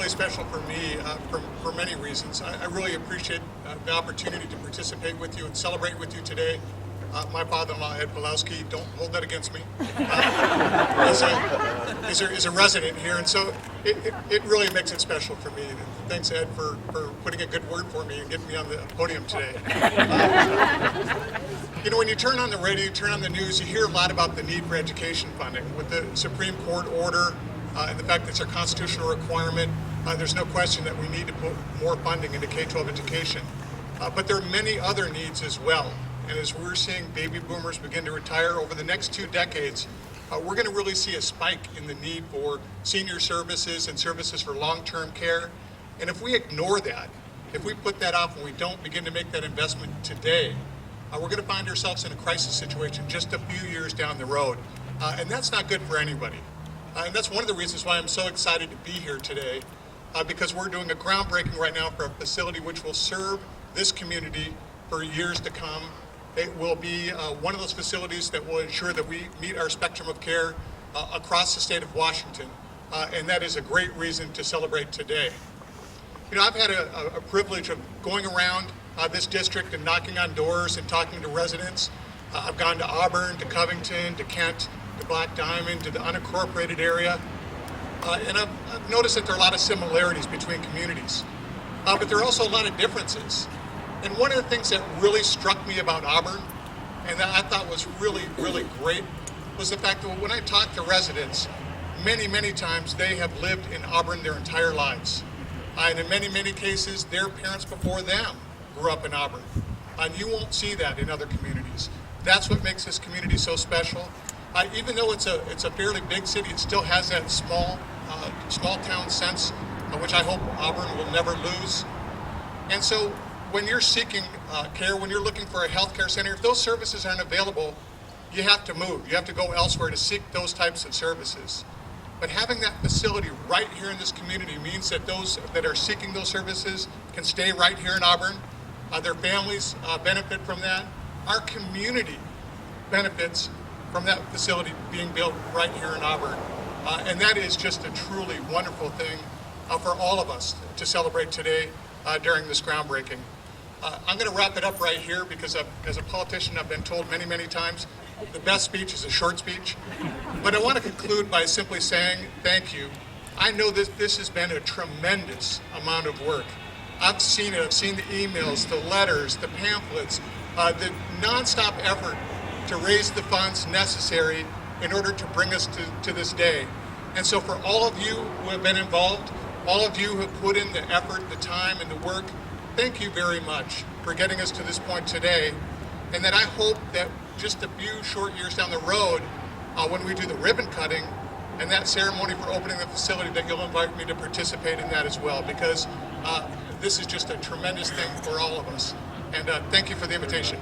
really special for me for many reasons. I really appreciate the opportunity to participate with you and celebrate with you today. My father-in-law, Ed Pulowski, don't hold that against me, is a resident here, and so it really makes it special for me. And thanks, Ed, for putting a good word for me and getting me on the podium today. You know, when you turn on the radio, you turn on the news, you hear a lot about the need for education funding. With the Supreme Court order and the fact that it's a constitutional requirement, there's no question that we need to put more funding into K-12 education. But there are many other needs as well. And as we're seeing baby boomers begin to retire over the next 2 decades, we're going to really see a spike in the need for senior services and services for long-term care. And if we ignore that, if we put that off and we don't begin to make that investment today, we're going to find ourselves in a crisis situation just a few years down the road. And that's not good for anybody. And that's one of the reasons why I'm so excited to be here today, because we're doing a groundbreaking right now for a facility which will serve this community for years to come. It will be one of those facilities that will ensure that we meet our spectrum of care across the state of Washington, and that is a great reason to celebrate today. You know, I've had a privilege of going around this district and knocking on doors and talking to residents. I've gone to Auburn, to Covington, to Kent, to Black Diamond, to the unincorporated area, and I've noticed that there are a lot of similarities between communities, but there are also a lot of differences. And one of the things that really struck me about Auburn, and that I thought was really, really great, was the fact that when I talk to residents, many, many times they have lived in Auburn their entire lives. And in many, many cases, their parents before them grew up in Auburn. And you won't see that in other communities. That's what makes this community so special. Even though it's a fairly big city, it still has that small town sense, which I hope Auburn will never lose. And so when you're seeking care, when you're looking for a healthcare center, if those services aren't available, you have to move. You have to go elsewhere to seek those types of services. But having that facility right here in this community means that those that are seeking those services can stay right here in Auburn. Their families benefit from that. Our community benefits from that facility being built right here in Auburn. And that is just a truly wonderful thing for all of us to celebrate today during this groundbreaking. I'm going to wrap it up right here because as a politician, I've been told many, many times, the best speech is a short speech. But I want to conclude by simply saying thank you. I know that this has been a tremendous amount of work. I've seen it. I've seen the emails, the letters, the pamphlets, the nonstop effort to raise the funds necessary in order to bring us to this day. And so for all of you who have been involved, all of you who have put in the effort, the time, and the work, thank you very much for getting us to this point today. And that I hope that just a few short years down the road, when we do the ribbon cutting and that ceremony for opening the facility, that you'll invite me to participate in that as well, because this is just a tremendous thing for all of us. And thank you for the invitation.